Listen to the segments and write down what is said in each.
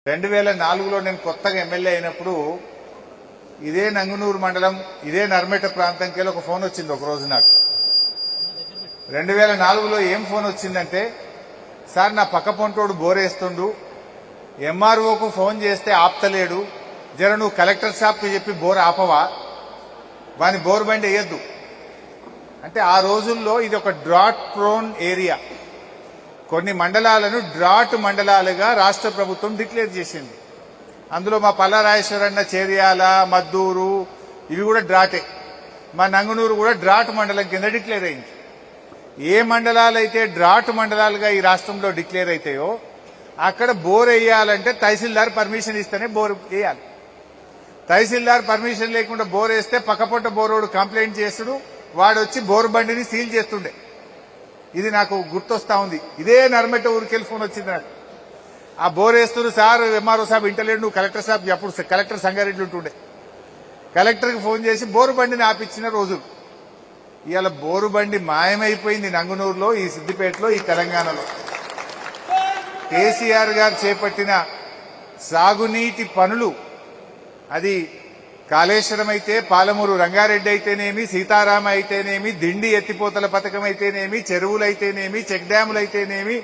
2004లో నేను కొత్తగా ఎమ్మెల్యే అయినప్పుడు ఇదే నంగునూరు మండలం ఇదే నర్మేట ప్రాంతంకి ఒక ఫోన్ వచ్చింది ఒక రోజు నాకు. 2004లో ఏం ఫోన్ వచ్చిందంటే, సార్ నా పక్క పొంటోడు బోరేస్తుండు, ఎంఆర్ఓకు ఫోన్ చేస్తే ఆప్తలేడు, జర నువ్వు కలెక్టర్ సాబ్కి చెప్పి బోర్ ఆపవా, వాని బోర్ బండి వేయద్దు అంటే. ఆ రోజుల్లో ఇది ఒక డ్రాట్ ప్రోన్ ఏరియా. కొన్ని మండలాలను డ్రాట్ మండలాలుగా రాష్ట్ర ప్రభుత్వం డిక్లేర్ చేసింది. అందులో మా పల్లారాజేశ్వరన్న, చేర్యాల, మద్దూరు ఇవి కూడా డ్రాటే. మా నంగునూరు కూడా డ్రాట్ మండలం కింద డిక్లేర్ అయింది. ఏ మండలాలైతే డ్రాట్ మండలాలుగా ఈ రాష్ట్రంలో డిక్లేర్ అవుతాయో అక్కడ బోర్ వేయాలంటే తహసీల్దార్ పర్మిషన్ ఇస్తేనే బోర్ వేయాలి. తహసీల్దార్ పర్మిషన్ లేకుండా బోర్ వేస్తే పక్కపొట్ట బోరోడు కంప్లైంట్ చేస్తుడు, వాడు వచ్చి బోర్ బండిని సీల్ చేస్తుండే. ఇది నాకు గుర్తొస్తా ఉంది. ఇదే నర్మేట ఊరికెళ్ళి ఫోన్ వచ్చింది నాకు. ఆ బోర్ వేస్తున్నారు సార్, ఎంఆర్ఓ సాబ్ ఇంటలేడు, నువ్వు కలెక్టర్ సాబ్, అప్పుడు కలెక్టర్ సంగారెడ్డి ఉంటుండే, కలెక్టర్కి ఫోన్ చేసి బోరు బండిని ఆపించిన రోజు. ఇవాళ బోరు బండి మాయమైపోయింది నంగునూరులో, ఈ సిద్దిపేటలో, ఈ తెలంగాణలో. కేసీఆర్ గారు చేపట్టిన సాగునీటి పనులు, అది కాళేశ్వరం అయితే, పాలమూరు రంగారెడ్డి అయితేనేమి, సీతారామ అయితేనేమి, దిండి ఎత్తిపోతల పథకం అయితేనేమి, చెరువులైతేనేమి, చెక్ డ్యాములైతేనేమి,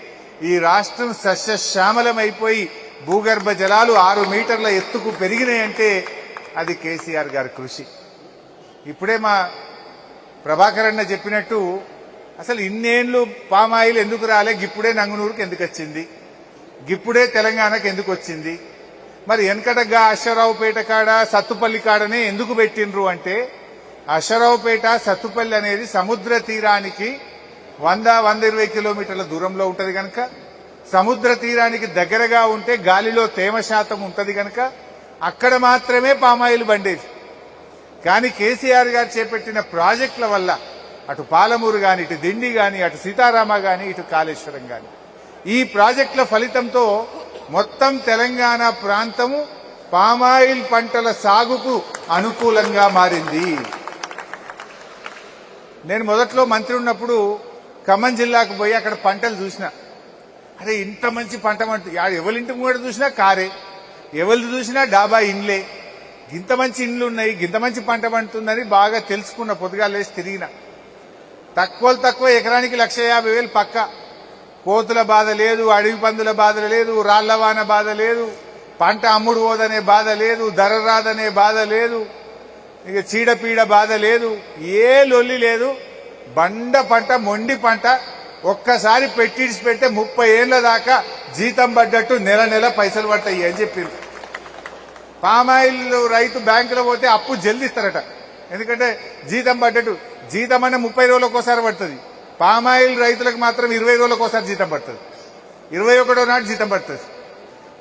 ఈ రాష్ట్రం సస్యశ్యామలమైపోయి భూగర్భ జలాలు 6 మీటర్ల ఎత్తుకు పెరిగినాయంటే అది కేసీఆర్ గారి కృషి. ఇప్పుడే మా ప్రభాకర్ అన్న చెప్పినట్టు, అసలు ఇన్నేళ్లు పామాయిల్ ఎందుకు రాలే, గిప్పుడే నంగునూరుకు ఎందుకు వచ్చింది, గిప్పుడే తెలంగాణకు ఎందుకు వచ్చింది, మరి వెనకటగా అశ్వరావుపేట కాడ, సత్తుపల్లి కాడనే ఎందుకు పెట్టిండ్రు అంటే, అశ్వరావుపేట, సత్తుపల్లి అనేది సముద్ర తీరానికి 100-120 కిలోమీటర్ల దూరంలో ఉంటది గనక, సముద్ర తీరానికి దగ్గరగా ఉంటే గాలిలో తేమ శాతం ఉంటది గనక అక్కడ మాత్రమే పామాయిల్ బండేది. కానీ కేసీఆర్ గారు చేపట్టిన ప్రాజెక్టుల వల్ల అటు పాలమూరు గాని, ఇటు దిండి గాని, అటు సీతారామ గాని, ఇటు కాళేశ్వరం గాని, ఈ ప్రాజెక్టుల ఫలితంతో మొత్తం తెలంగాణ ప్రాంతము పామాయిల్ పంటల సాగుకు అనుకూలంగా మారింది. నేను మొదట్లో మంత్రి ఉన్నప్పుడు ఖమ్మం జిల్లాకు పోయి అక్కడ పంటలు చూసిన. అరే ఇంత మంచి పంట ఎవరింటి కూడా చూసినా కారే, ఎవరిది చూసినా డాబా ఇండ్లే, ఇంత మంచి ఇండ్లు ఉన్నాయి, ఇంత మంచి పంట పండుతుందని బాగా తెలుసుకున్న. పొద్దుగాలు లేచి తిరిగిన. తక్కువ ఎకరానికి 1,50,000 పక్క. కోతుల బాధ లేదు, అడవి పందుల బాధ లేదు, రాళ్లవాన బాధ లేదు, పంట అమ్ముడు పోదనే బాధ లేదు, ధర రాదనే బాధ లేదు, ఇక చీడపీడ బాధ లేదు, ఏ లొల్లి లేదు. బండ పంట, మొండి పంట. ఒక్కసారి పెట్టిడిసి పెడితే 30 ఏళ్ల దాకా జీతం పడ్డట్టు నెల పైసలు పడతాయి అని చెప్పింది. పామాయిల్ రైతు బ్యాంకులో పోతే అప్పు జల్దిస్తారట, ఎందుకంటే జీతం పడ్డట్టు. జీతం అనే 30 రోజులకు ఒకసారి పడుతుంది, పామాయిల్ రైతులకు మాత్రం 20 రోజులకు ఒకసారి జీతం పడుతుంది, 21వ నాడు జీతం పడుతుంది.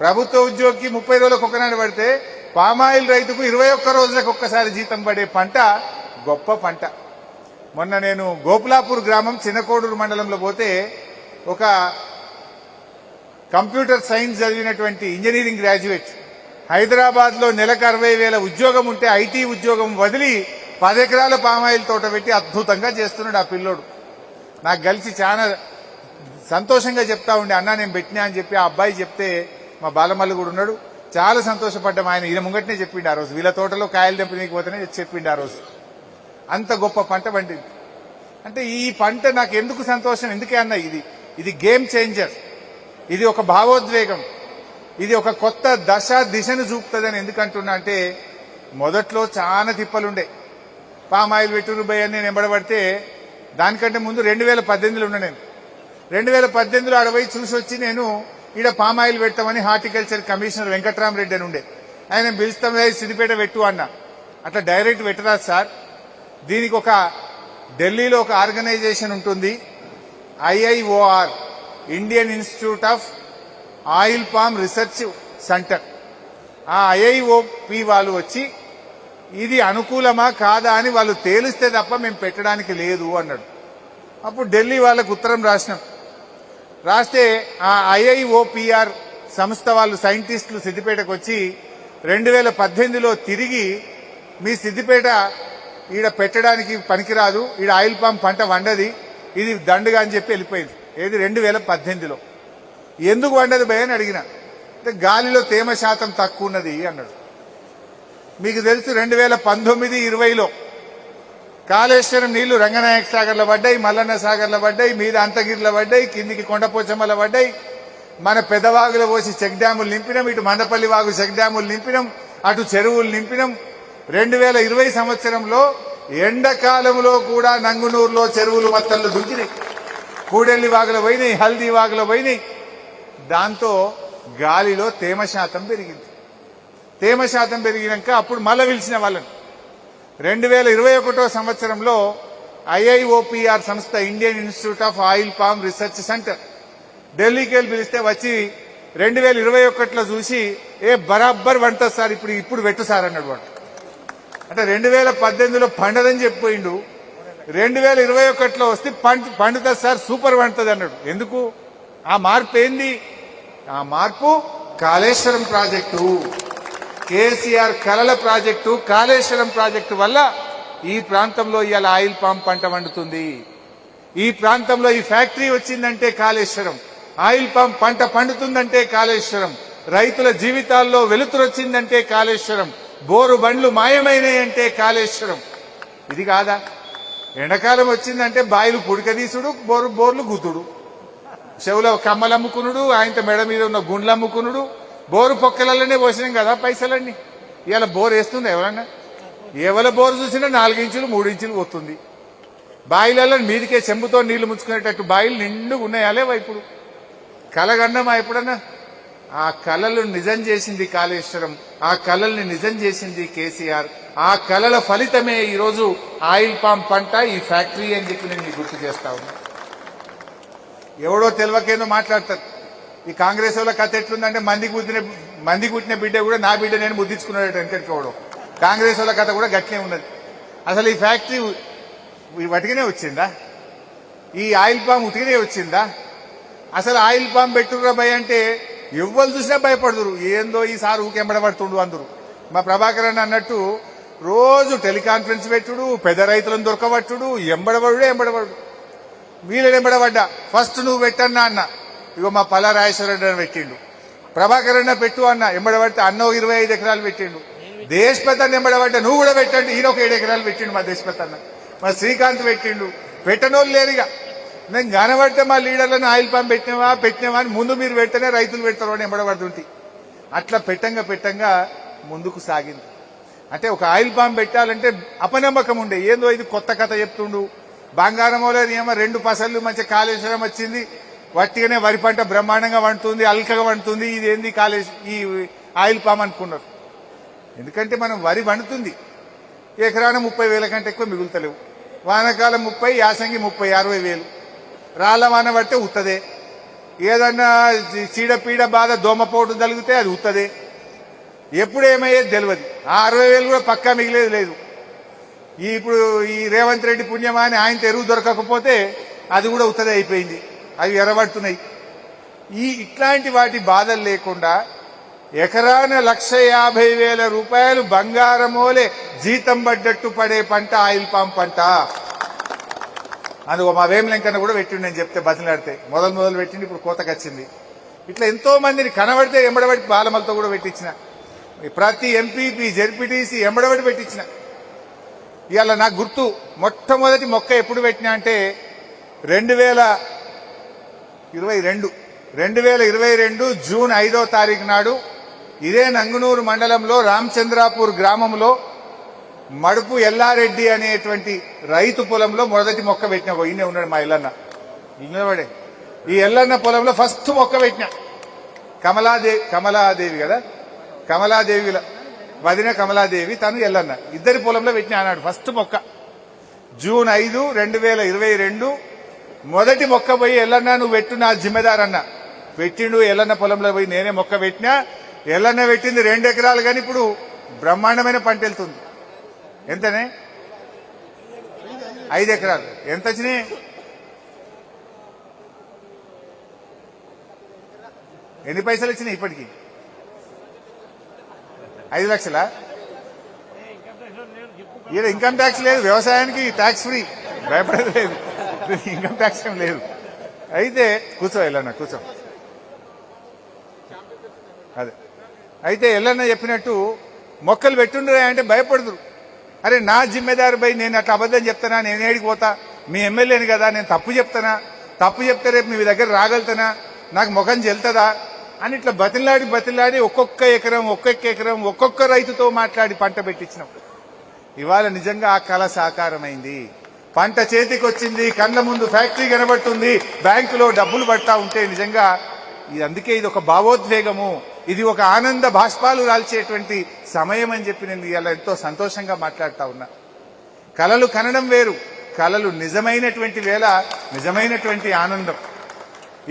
ప్రభుత్వ ఉద్యోగికి 30 రోజులకు ఒకనాడు పడితే, పామాయిల్ రైతుకు 21 రోజులకు ఒక్కసారి జీతం పడే పంట గొప్ప పంట. మొన్న నేను గోపులాపూర్ గ్రామం చిన్నకోడూరు మండలంలో పోతే, ఒక కంప్యూటర్ సైన్స్ చదివినటువంటి ఇంజనీరింగ్ గ్రాడ్యుయేట్ హైదరాబాద్ లో నెలకు 60,000 ఉద్యోగం ఉంటే ఐటీ ఉద్యోగం వదిలి 10 ఎకరాల పామాయిల్ తోట పెట్టి అద్భుతంగా చేస్తున్నాడు ఆ పిల్లోడు. నాకు కలిసి చాలా సంతోషంగా చెప్తా ఉండే, అన్నా నేను పెట్టినా అని చెప్పి ఆ అబ్బాయి చెప్తే, మా బాలమల్లి కూడా ఉన్నాడు, చాలా సంతోషపడ్డాం. ఆయన ఈయన ముంగట్నే చెప్పిండు ఆ రోజు, వీళ్ళ తోటలో కాయలు తెంపనీకపోతేనే చెప్పిండు ఆ రోజు. అంత గొప్ప పంట పండింది. అంటే ఈ పంట నాకు ఎందుకు సంతోషం, ఎందుకే అన్న, ఇది గేమ్ చేంజర్, ఇది ఒక భావోద్వేగం, ఇది ఒక కొత్త దిశను చూపుతుందని ఎందుకంటున్నా అంటే, మొదట్లో చాలా తిప్పలుండే. పామాయిల్ వెటూరు బై అని నేను ఎంబడబడితే, దానికంటే ముందు 2018లో ఉన్నా నేను. 2018లో అడవై చూసి వచ్చి నేను ఈడ పామాయిల్ పెట్టామని హార్టికల్చర్ కమిషనర్ వెంకట్రామరెడ్డి అని ఉండే, ఆయన పిలుస్తాం సిద్దిపేట పెట్టు అన్న. అట్లా డైరెక్ట్ పెట్టరాదు సార్, దీనికి ఒక ఢిల్లీలో ఒక ఆర్గనైజేషన్ ఉంటుంది, IIOR, Indian institute of oil palm research centre. ఆ IIOP వాళ్ళు వచ్చి ఇది అనుకూలమా కాదా అని వాళ్ళు తేలిస్తే తప్ప మేము పెట్టడానికి లేదు అన్నాడు. అప్పుడు ఢిల్లీ వాళ్ళకు ఉత్తరం రాస్తే ఆ IIOPR సంస్థ వాళ్ళు సైంటిస్టులు సిద్దిపేటకు వచ్చి 2018లో తిరిగి మీ సిద్దిపేట ఈడ పెట్టడానికి పనికిరాదు, ఈడ ఆయిల్ పామ్ పంట వండది, ఇది దండుగా అని చెప్పి వెళ్ళిపోయింది. ఏది 2018లో. ఎందుకు వండదు భయ అని అడిగిన. అంటే గాలిలో తేమ శాతం తక్కువ ఉన్నది అన్నాడు. మీకు తెలుసు 2019-20లో కాళేశ్వరం నీళ్లు రంగనాయక సాగర్లో పడ్డాయి, మల్లన్న సాగర్లో పడ్డాయి, మీద అంతగిరిలో పడ్డాయి, కిందికి కొండపోచమ్మలో పడ్డాయి. మన పెదవాగులో పోసి చెక్ డ్యాములు నింపినాం, ఇటు మందపల్లి వాగు చెక్ డ్యాములు నింపినాం, అటు చెరువులు నింపినాం. 2020 సంవత్సరంలో ఎండాకాలంలో కూడా నంగునూరులో చెరువులు మత్తళ్ళు దుంకినాయి, కూడెల్లి వాగులో పోయినాయి, హల్దీ వాగులో పోయినాయి. దాంతో గాలిలో తేమ శాతం పెరిగింది. తేమ శాతం పెరిగినాక అప్పుడు మళ్ళీ పిలిచిన వాళ్ళని 2021 సంవత్సరంలో IIOPR సంస్థ, Indian institute of oil palm research centre, ఢిల్లీకి వెళ్ళి పిలిస్తే వచ్చి 2021లో చూసి బరాబర్ వంట సార్ ఇప్పుడు పెట్టు సార్ అన్నాడు వాడు. అంటే 2018లో పండదని చెప్పిపోయిండు, 2021లో వస్తే పండుతుంది సార్, సూపర్ వండుతుంది అన్నాడు. ఎందుకు ఆ మార్పు ఏంది? ఆ మార్పు కాళేశ్వరం ప్రాజెక్టు, కేసీఆర్ కలల ప్రాజెక్టు, కాళేశ్వరం ప్రాజెక్టు వల్ల ఈ ప్రాంతంలో ఇవాళ ఆయిల్ పామ్ పంట వండుతుంది. ఈ ప్రాంతంలో ఈ ఫ్యాక్టరీ వచ్చిందంటే కాళేశ్వరం, ఆయిల్ పామ్ పంట పండుతుందంటే కాళేశ్వరం, రైతుల జీవితాల్లో వెలుతురు వచ్చిందంటే కాళేశ్వరం, బోరు బండ్లు మాయమైనాయంటే కాళేశ్వరం. ఇది కాదా? ఎండాకాలం వచ్చిందంటే బాయిలు పుడకదీసుడు, బోర్లు గుతుడు, చెవులో కమ్మలు అమ్ముకునుడు, ఆయనతో మెడ మీద ఉన్న గుండ్లు అమ్ముకునుడు, బోరు పొక్కలలోనే పోసినాం కదా పైసలన్నీ. ఇవాళ బోర్ వేస్తుంది ఎవరన్నా? ఎవరి బోరు చూసినా 4 ఇంచులు 3 ఇంచులు పోతుంది. బాయిలలో మీదికే చెంబుతో నీళ్లు ముంచుకునేటట్టు బాయిలు నిండుగా ఉన్నాయాలేవా? ఇప్పుడు కలగన్నమా ఎప్పుడన్నా? ఆ కళలు నిజం చేసింది కాళేశ్వరం, ఆ కళల్ని నిజం చేసింది కేసీఆర్. ఆ కళల ఫలితమే ఈరోజు ఆయిల్ పామ్ పంట, ఈ ఫ్యాక్టరీ అని చెప్పి నేను గుర్తు చేస్తా ఉన్నా. ఎవడో తెలియకేందో మాట్లాడతారు. ఈ కాంగ్రెస్ వాళ్ళ కథ ఎట్లుందంటే మంది కుట్టిన బిడ్డ కూడా నా బిడ్డ నేను ముద్దించుకున్నాడు వెనకెట్టుకోవడం. కాంగ్రెస్ వాళ్ళ కథ కూడా గట్లే ఉన్నది. అసలు ఈ ఫ్యాక్టరీ వటికనే వచ్చిందా? ఈ ఆయిల్ పామ్ ఉతికినే వచ్చిందా? అసలు ఆయిల్ పామ్ పెట్టుర్రా భయ అంటే ఎవ్వరు చూసినా భయపడుతురు. ఏందో ఈసారి ఊకెంబడబడుతుండు అందరు. మా ప్రభాకర్ అన్నట్టు రోజు టెలికాన్ఫరెన్స్ పెట్టుడు, పెద్ద రైతులను దొరకబట్టుడు, ఎంబడబడు. వీళ్ళని ఎంబడబడ్డా. ఫస్ట్ నువ్వు పెట్టన్నా అన్న, ఇగో మా పల్లా రాజేశ్వరరెడ్డి అని పెట్టిండు. ప్రభాకర్ అన్న పెట్టు అన్న, ఎంబడబడితే అన్న 25 ఎకరాలు పెట్టిండు. దేశపతి అన్న ఎంబడబడ్డా, నువ్వు కూడా పెట్టండి, ఈయన ఒక 7 ఎకరాలు పెట్టిండు మా దేశపతి అన్న. మా శ్రీకాంత్ పెట్టిండు. పెట్టనోళ్ళు లేరుగా. నేను కనబడితే మా లీడర్లను ఆయిల్ పామ్ పెట్టినవా అని ముందు మీరు పెడితేనే రైతులు పెడతారు అని ఎంబడబడుతుంటే అట్లా పెట్టంగా ముందుకు సాగింది. అంటే ఒక ఆయిల్ పామ్ పెట్టాలంటే అపనమ్మకం ఉండే. ఏందో ఇది కొత్త కథ చెప్తుండు. బంగారమోలో నియమ 2 పసళ్ళు మంచి కాళేశ్వరం వచ్చింది, వట్టిగానే వరి పంట బ్రహ్మాండంగా వండుతుంది, అల్కగా వండుతుంది, ఇది ఏంది ఈ ఆయిల్ పామ్ అనుకున్నారు. ఎందుకంటే మనం వరి వండుతుంది, ఎకరాన 30,000 కంటే ఎక్కువ మిగులుతలేవు. వానకాలం 30, యాసంగి 30, 60,000. రాళ్ల వాన పడితే ఉత్తదే. ఏదన్నా చీడపీడ బాధ దోమపోటు తగిలితే అది ఉత్తదే. ఎప్పుడు ఏమయ్యేది తెలియదు. ఆ 60,000 కూడా పక్కా మిగిలేదు లేదు. ఇప్పుడు ఈ రేవంత్ రెడ్డి పుణ్యమా అని ఆయన ఎరువు దొరకకపోతే అది కూడా ఉత్తదే అయిపోయింది. అవి ఎర్రబడుతున్నాయి. ఇట్లాంటి వాటి బాధలు లేకుండా ఎకరాన 1,50,000 రూపాయలు బంగారమోలే జీతం పడ్డట్టు పడే పంట ఆయిల్ పామ్ పంట. అందుకో మా వేమలెంకన్న కూడా పెట్టిండు. నేను చెప్తే బతిలాడితే మొదలు పెట్టిండి, ఇప్పుడు కోతకు వచ్చింది. ఇట్లా ఎంతో మందిని కనబడితే ఎంబడబడి బాలమలతో కూడా పెట్టించిన. ప్రతి ఎంపీపీ జెడ్పీటీసీ ఎంబడబడి పెట్టించిన. ఇవాళ నాకు గుర్తు, మొట్టమొదటి మొక్క ఎప్పుడు పెట్టినా అంటే 2022 జూన్ 5వ తారీఖు నాడు ఇదే నంగునూరు మండలంలో రామచంద్రాపూర్ గ్రామంలో మడుపు ఎల్లారెడ్డి అనేటువంటి రైతు పొలంలో మొదటి మొక్క పెట్టిన. ఈయనే ఉన్నాడు మా ఎల్లన్న, నిలబడే. ఈ ఎల్లన్న పొలంలో ఫస్ట్ మొక్క పెట్టిన. కమలాదేవి కదా, కమలాదేవి వదిన కమలాదేవి, తను ఎల్లన్న, ఇద్దరి పొలంలో పెట్టిన అన్నాడు ఫస్ట్ మొక్క. జూన్ 5, 2022 మొదటి మొక్క పోయి ఎల్లన్న నువ్వు పెట్టు నా జిమ్మెదార్ అన్న. పెట్టిండు. ఎల్లన్న పొలంలో పోయి నేనే మొక్క పెట్టినా. ఎల్లన్న పెట్టింది 2 ఎకరాలు, కానీ ఇప్పుడు బ్రహ్మాండమైన పంట వెళ్తుంది. ఎంతనే? 5 ఎకరాలు. ఎంత వచ్చినాయి? ఎన్ని పైసలు వచ్చినాయి ఇప్పటికి? 5 లక్షలా? ఈడ ఇన్కమ్ ట్యాక్స్ లేదు, వ్యవసాయానికి ట్యాక్స్ ఫ్రీ, భయపడేది లేదు, ఇన్కమ్ ట్యాక్స్ ఏం లేదు. అయితే కూర్చో ఎల్లన్న, కూర్చో. అదే అయితే ఎల్లన్న చెప్పినట్టు మొక్కలు పెట్టుండ్రా అంటే భయపడదురు. అరే నా జిమ్మెదారు బై, నేను అట్లా అబద్ధం చెప్తానా, నేను ఏడికి పోతా, మీ ఎమ్మెల్యేని కదా, నేను తప్పు చెప్తానా, తప్పు చెప్తే రేపు మీ దగ్గర రాగలుగుతానా, నాకు ముఖం చెల్తుందా అని ఇట్లా బతిలాడి ఒక్కొక్క ఎకరం ఒక్కొక్క రైతుతో మాట్లాడి పంట పెట్టించినాం. ఇవాళ నిజంగా ఆ కళ సాకారమైంది. పంట చేతికి వచ్చింది, కళ్ళ ముందు ఫ్యాక్టరీ కనబడుతుంది, బ్యాంకులో డబ్బులు పడతా ఉంటే నిజంగా అందుకే ఇది ఒక భావోద్వేగము, ఇది ఒక ఆనంద బాష్పాలు రాల్చేటువంటి సమయం అని చెప్పి నేను ఇలా ఎంతో సంతోషంగా మాట్లాడుతా ఉన్నా. కలలు కనడం వేరు, కలలు నిజమైనటువంటి వేళ నిజమైనటువంటి ఆనందం.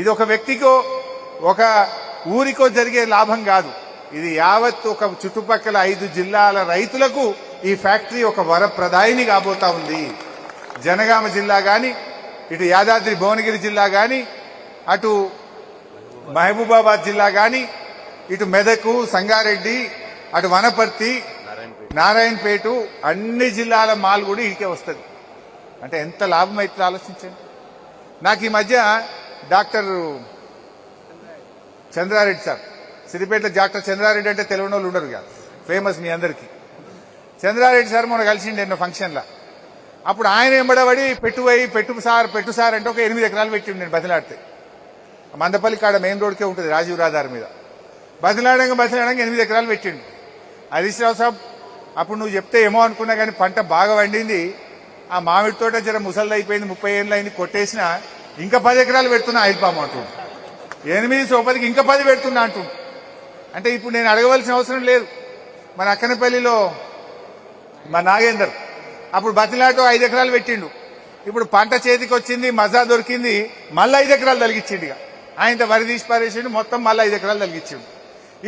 ఇది ఒక వ్యక్తికో ఒక ఊరికో జరిగే లాభం కాదు, ఇది యావత్ ఒక చుట్టుపక్కల 5 జిల్లాల రైతులకు ఈ ఫ్యాక్టరీ ఒక వరప్రదాయిని కాబోతా ఉంది. జనగామ జిల్లా గాని, ఇటు యాదాద్రి భువనగిరి జిల్లా గాని, అటు మహబూబాబాద్ జిల్లా గాని, ఇటు మెదకు, సంగారెడ్డి, అటు వనపర్తి, నారాయణపేట, అన్ని జిల్లాల మాల్ కూడా ఇడికే వస్తుంది. అంటే ఎంత లాభం అయితే ఆలోచించండి. నాకు ఈ మధ్య డాక్టర్ చంద్రారెడ్డి సార్, సిద్దిపేటలో డాక్టర్ చంద్రారెడ్డి అంటే తెలియని వాళ్ళు ఉండరు కాదు, ఫేమస్ మీ అందరికీ. చంద్రారెడ్డి సార్ మొన్న కలిసిండి ఎన్నో ఫంక్షన్లో. అప్పుడు ఆయన ఎంబడబడి పెట్టు సార్ అంటే ఒక 8 ఎకరాలు పెట్టిండు. నేను బతిలాడితే మందపల్లి కాడ మెయిన్ రోడ్కే ఉంటుంది, రాజీవ్ రహదారి మీద. బతిలాడంగా 8 ఎకరాలు పెట్టిండు. హరీష్ రావు సాబ్ అప్పుడు నువ్వు చెప్తే ఏమో అనుకున్నా కానీ పంట బాగా వండింది, ఆ మామిడి తోట జర ముసళ్ళు అయిపోయింది, 30 ఏళ్ళు అయింది, కొట్టేసిన, ఇంకా 10 ఎకరాలు పెడుతున్నా ఆయిల్ పామ్ అంటుండు. 8 సోపతికి ఇంకా 10 పెడుతున్నా అంటుండు. అంటే ఇప్పుడు నేను అడగవలసిన అవసరం లేదు. మన అక్కనపల్లిలో మా నాగేందర్ అప్పుడు బతిలాటో 5 ఎకరాలు పెట్టిండు. ఇప్పుడు పంట చేతికి వచ్చింది, మజా దొరికింది, మళ్ళీ 5 ఎకరాలు తలిగించిండు. ఇక ఆయన వరి తీసి పారేసిండు, మొత్తం మళ్ళీ 5 ఎకరాలు తలిగించిండు.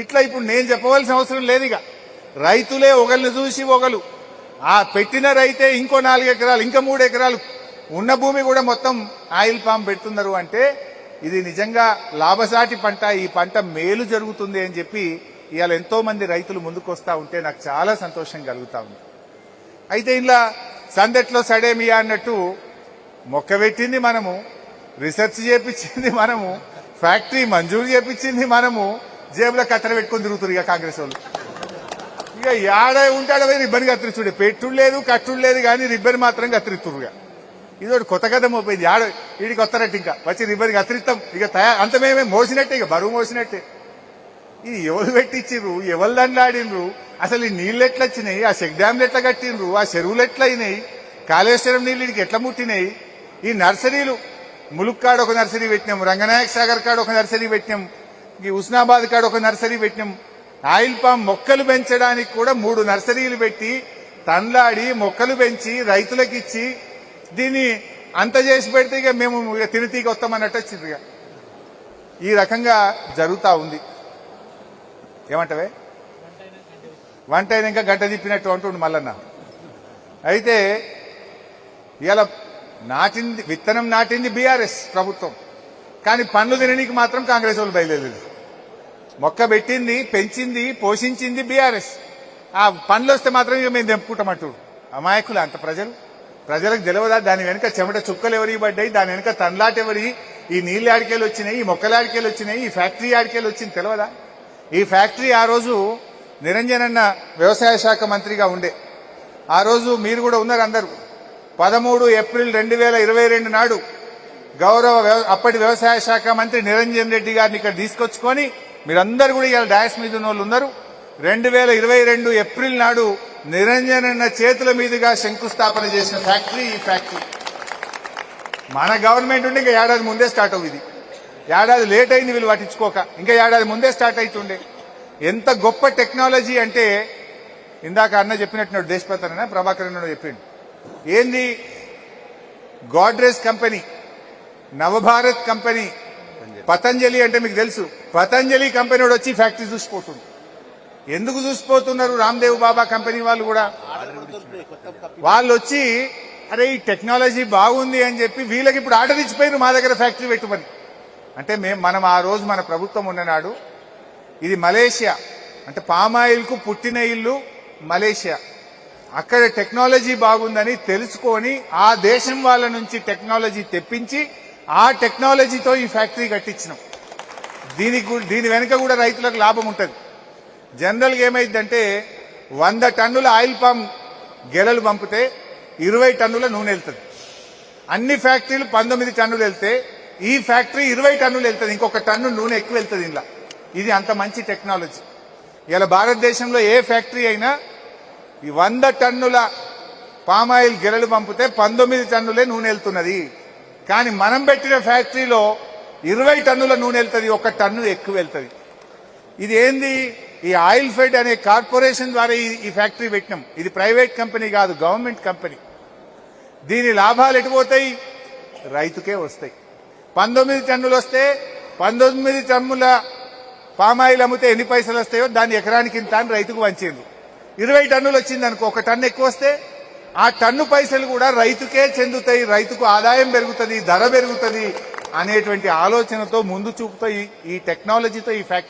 ఇట్లా ఇప్పుడు నేను చెప్పవలసిన అవసరం లేదు. ఇక రైతులే ఒకరిని చూసి ఒకరు, ఆ పెట్టిన రైతే ఇంకో 4 ఎకరాలు, ఇంకా 3 ఎకరాలు ఉన్న భూమి కూడా మొత్తం ఆయిల్ పామ్ పెడుతున్నారు. అంటే ఇది నిజంగా లాభసాటి పంట, ఈ పంట మేలు జరుగుతుంది అని చెప్పి ఇవాళ ఎంతో మంది రైతులు ముందుకు వస్తా ఉంటే నాకు చాలా సంతోషం కలుగుతా ఉంది. అయితే ఇలా సందట్లో సడేమియా అన్నట్టు మొక్క పెట్టింది మనము, రీసెర్చ్ చేపించింది మనము, ఫ్యాక్టరీ మంజూరు చేపించింది మనము, జేబులో కత్తెర పెట్టుకుని తిరుగుతారు ఇక కాంగ్రెస్ వాళ్ళు. ఇక యాడ ఉంటాడో రిబ్బన్ కత్తిరిస్తుడే, పెట్టుడు లేదు కట్టుడు లేదు కానీ రిబ్బన్ మాత్రం కత్తిరిస్తురుగా. ఇదొకటి కొత్త కథ మోపోయింది. వీడికి వస్తారట్టు ఇంకా వచ్చి రిబ్బన్ కత్తిరిస్తాం, ఇక అంత మేమే మోసినట్టే, ఇక బరువు మోసినట్టే. ఇది ఎవరు పెట్టించిర్రు, ఎవరు దండాడినరు, అసలు ఈ నీళ్ళు ఎట్లా వచ్చినాయి, ఆ చెక్ డ్యామ్లు ఎట్లా కట్టినరు, ఆ చెరువులు ఎట్లా అయినాయి, కాళేశ్వరం నీళ్ళు ఇడికి ఎట్లా ముట్టినాయి, ఈ నర్సరీలు ములుక్కాడ ఒక నర్సరీ పెట్టినాం, రంగనాయక సాగర్ కాడ ఒక నర్సరీ పెట్టినాం, ఈ హుస్నాబాద్ కాడ ఒక నర్సరీ పెట్టినాం. ఆయిల్ పామ్ మొక్కలు పెంచడానికి కూడా 3 నర్సరీలు పెట్టి తండ్లాడి మొక్కలు పెంచి రైతులకు ఇచ్చి దీన్ని అంత చేసి పెడితే ఇక మేము తిరిగి వస్తామన్నట్టు వచ్చింది. ఇక ఈ రకంగా జరుగుతూ ఉంది. ఏమంటవే, వంట అయినాక గంట తిప్పినట్టు అంటుండు మల్లన్న. అయితే ఇలా విత్తనం నాటింది బీఆర్ఎస్ ప్రభుత్వం, కానీ పండ్లు తినడానికి మాత్రం కాంగ్రెస్ వాళ్ళు బయలుదేరలేదు. మొక్క పెట్టింది, పెంచింది, పోషించింది బీఆర్ఎస్. ఆ పండ్లు వస్తే మాత్రం ఇక మేము తెంపుకుంటామంటూ అమాయకులు. అంత ప్రజలకు తెలియదా దాని వెనుక చెమట చుక్కలు ఎవరికి పడ్డాయి, దాని వెనుక తండ్లాట ఎవరి, ఈ నీళ్ళు ఆడికేలు వచ్చినాయి, ఈ మొక్కల ఆడికేలు వచ్చినాయి, ఈ ఫ్యాక్టరీ ఆడికేలు వచ్చింది తెలియదా. ఈ ఫ్యాక్టరీ ఆ రోజు నిరంజన్ అన్న వ్యవసాయ శాఖ మంత్రిగా ఉండే, ఆ రోజు మీరు కూడా ఉన్నారు అందరూ. 13 ఏప్రిల్ 2022 నాడు అప్పటి వ్యవసాయ శాఖ మంత్రి నిరంజన్ రెడ్డి గారిని ఇక్కడ తీసుకొచ్చుకొని మీరందరూ కూడా ఇవాళ డాష్ మీద ఉన్న వాళ్ళు ఉన్నారు. 2022 ఏప్రిల్ నాడు నిరంజన్ అన్న చేతుల మీదుగా శంకుస్థాపన చేసిన ఫ్యాక్టరీ ఈ ఫ్యాక్టరీ. మన గవర్నమెంట్ ఉంటే ఇంకా ఏడాది ముందే స్టార్ట్ అవుతుంది. ఏడాది లేట్ అయింది వీళ్ళు పట్టించుకోక, ఇంకా ఏడాది ముందే స్టార్ట్ అవుతుండే. ఎంత గొప్ప టెక్నాలజీ అంటే ఇందాక అన్న చెప్పినట్టు దేశపతి అన్న ప్రభాకర్ అన్న చెప్పిండు. ఏంది గోడ్రేజ్ కంపెనీ, నవభారత్ కంపెనీ, పతంజలి అంటే మీకు తెలుసు, పతంజలి కంపెనీ వచ్చి ఫ్యాక్టరీ చూసిపోతుంది. ఎందుకు చూసిపోతున్నారు? రామ్దేవ్ బాబా కంపెనీ వాళ్ళు కూడా వాళ్ళు వచ్చి అరే ఈ టెక్నాలజీ బాగుంది అని చెప్పి వీళ్ళకి ఇప్పుడు ఆర్డర్ ఇచ్చిపోయారు మా దగ్గర ఫ్యాక్టరీ పెట్టుమని. అంటే మనం ఆ రోజు మన ప్రభుత్వం ఉన్ననాడు ఇది మలేషియా, అంటే పామాయిల్ కు పుట్టిన ఇల్లు మలేషియా. అక్కడ టెక్నాలజీ బాగుందని తెలుసుకొని ఆ దేశం వాళ్ళ నుంచి టెక్నాలజీ తెప్పించి ఆ టెక్నాలజీతో ఈ ఫ్యాక్టరీ కట్టించినాం. దీని వెనుక కూడా రైతులకు లాభం ఉంటుంది. జనరల్గా ఏమైందంటే 100 టన్నుల ఆయిల్ పామ్ గెలలు పంపితే 20 టన్నుల నూనె వెళ్తుంది. అన్ని ఫ్యాక్టరీలు 19 టన్నులు వెళ్తే ఈ ఫ్యాక్టరీ 20 టన్నులు వెళ్తుంది. ఇంకొక టన్ను నూనె ఎక్కువ వెళ్తుంది ఇలా. ఇది అంత మంచి టెక్నాలజీ. ఇలా భారతదేశంలో ఏ ఫ్యాక్టరీ అయినా ఈ 100 టన్నుల పామాయిల్ గెలలు పంపితే 19 టన్నులే నూనె వెళ్తున్నది. కానీ మనం పెట్టిన ఫ్యాక్టరీలో 20 టన్నుల నూనె వెళ్తుంది, 1 టన్ను ఎక్కువ వెళ్తుంది. ఇది ఏంది? ఈ ఆయిల్ ఫెడ్ అనే కార్పొరేషన్ ద్వారా ఈ ఫ్యాక్టరీ పెట్టినాం. ఇది ప్రైవేట్ కంపెనీ కాదు, గవర్నమెంట్ కంపెనీ. దీని లాభాలు ఎటుపోతాయి? రైతుకే వస్తాయి. 19 టన్నులు వస్తే 19 టన్నుల పామాయిల్ అమ్మితే ఎన్ని పైసలు వస్తాయో దాన్ని ఎకరానికి ఇంత అని రైతుకు వంచిండ్రు. 20 టన్నులు వచ్చింది అనుకో, 1 టన్ను ఎక్కువ వస్తే ఆ టన్ను పైసలు కూడా రైతుకే చెందుతాయి. రైతుకు ఆదాయం పెరుగుతుంది, ధర పెరుగుతుంది అనేటువంటి ఆలోచనతో ముందు చూపుతో ఈ టెక్నాలజీతో ఈ ఫ్యాక్టరీ